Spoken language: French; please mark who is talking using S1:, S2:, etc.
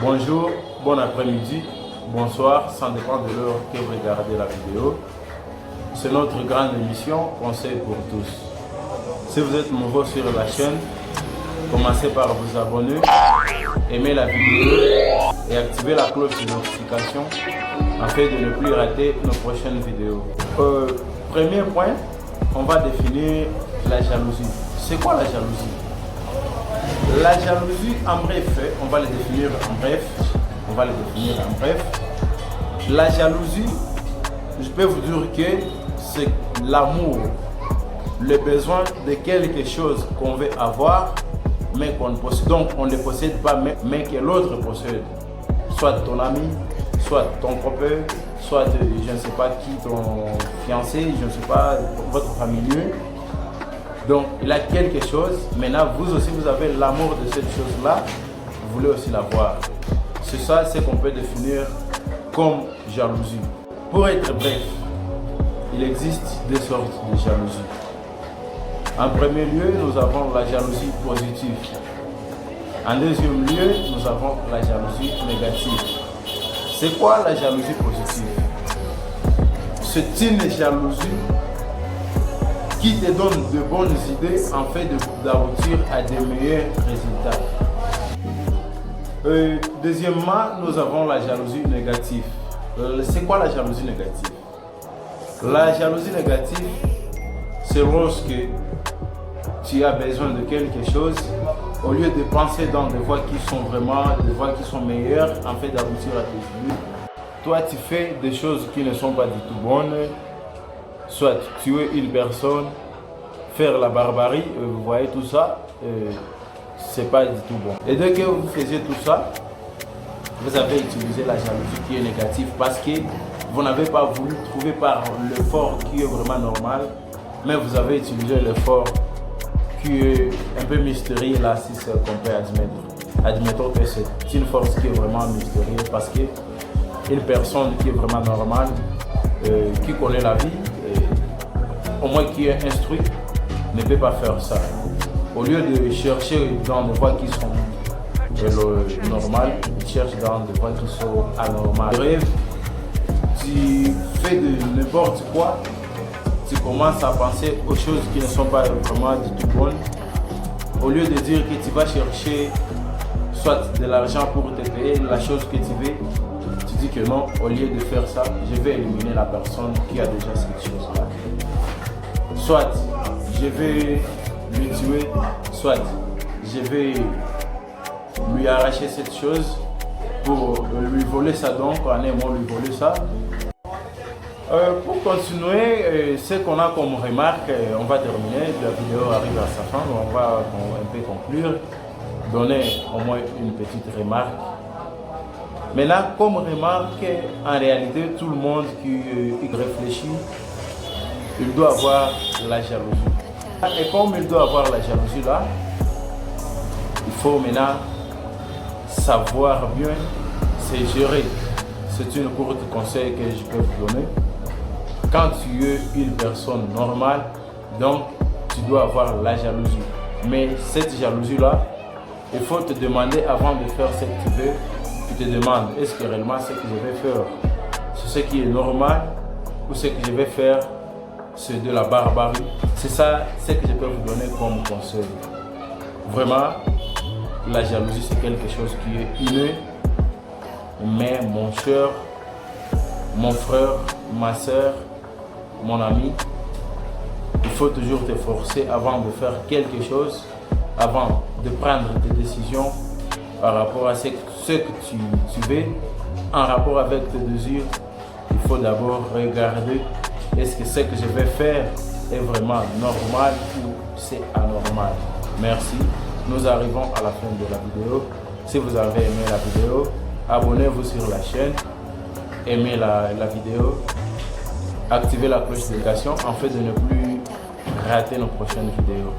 S1: Bonjour, bon après-midi, bonsoir, ça dépend de l'heure que vous regardez la vidéo. C'est notre grande émission Conseil pour tous. Si vous êtes nouveau sur la chaîne, commencez par vous abonner, aimer la vidéo et activer la cloche de notification afin de ne plus rater nos prochaines vidéos. Premier point, on va définir la jalousie. C'est quoi la jalousie? La jalousie, en bref, on va le définir en bref. La jalousie, je peux vous dire que c'est l'amour, le besoin de quelque chose qu'on veut avoir, mais qu'on ne possède. Donc, on ne possède pas, mais que l'autre possède. Soit ton ami, soit ton copain, soit je ne sais pas qui, ton fiancé, je ne sais pas, votre familier. Donc, il a quelque chose. Maintenant, vous aussi, vous avez l'amour de cette chose-là. Vous voulez aussi l'avoir. C'est ça, c'est qu'on peut définir comme jalousie. Pour être bref, il existe deux sortes de jalousie. En premier lieu, nous avons la jalousie positive. En deuxième lieu, nous avons la jalousie négative. C'est quoi la jalousie positive? C'est une jalousie qui te donne de bonnes idées en fait d'aboutir à des meilleurs résultats. Deuxièmement, nous avons la jalousie négative. C'est quoi la jalousie négative? La jalousie négative, c'est lorsque tu as besoin de quelque chose, au lieu de penser dans des voies qui sont vraiment des voies qui sont meilleures en fait d'aboutir à tes buts, toi tu fais des choses qui ne sont pas du tout bonnes. Soit tuer une personne, faire la barbarie, vous voyez tout ça, c'est pas du tout bon. Et dès que vous faisiez tout ça, vous avez utilisé la jalousie qui est négative parce que vous n'avez pas voulu trouver par l'effort qui est vraiment normal, mais vous avez utilisé l'effort qui est un peu mystérieux là, si c'est qu'on peut admettre. Admettons que c'est une force qui est vraiment mystérieuse parce que une personne qui est vraiment normale, qui connaît la vie, au moins qui est instruit, ne peut pas faire ça. Au lieu de chercher dans des voies qui sont normales, il cherche dans des voies qui sont anormales. Bref, tu fais de n'importe quoi, tu commences à penser aux choses qui ne sont pas vraiment du tout bonnes. Au lieu de dire que tu vas chercher soit de l'argent pour te payer la chose que tu veux, tu dis que non, au lieu de faire ça, je vais éliminer la personne qui a déjà cette chose-là. Soit je vais lui tuer, soit je vais lui arracher cette chose pour lui voler ça, donc en aimant lui voler ça. Pour continuer, ce qu'on a comme remarque, on va terminer, la vidéo arrive à sa fin, on va un peu conclure, donner au moins une petite remarque. Maintenant, comme remarque, en réalité, tout le monde qui réfléchit, il doit avoir la jalousie. Et comme il doit avoir la jalousie là, il faut maintenant savoir bien se gérer. C'est une courte conseil que je peux vous donner. Quand tu es une personne normale, donc tu dois avoir la jalousie. Mais cette jalousie là, il faut te demander avant de faire ce que tu veux. Tu te demandes, est-ce que réellement ce que je vais faire, c'est ce qui est normal ou ce que je vais faire, c'est de la barbarie? C'est ça ce que je peux vous donner comme conseil. Vraiment, la jalousie c'est quelque chose qui est inné, mais mon cher, mon frère, ma soeur, mon ami, il faut toujours te forcer avant de faire quelque chose, avant de prendre des décisions par rapport à ce que tu veux, en rapport avec tes désirs. Il faut d'abord regarder est-ce que ce que je vais faire est vraiment normal ou c'est anormal. Merci. Nous arrivons à la fin de la vidéo. Si vous avez aimé la vidéo, abonnez-vous sur la chaîne, aimez la vidéo, activez la cloche de notification afin de ne plus rater nos prochaines vidéos.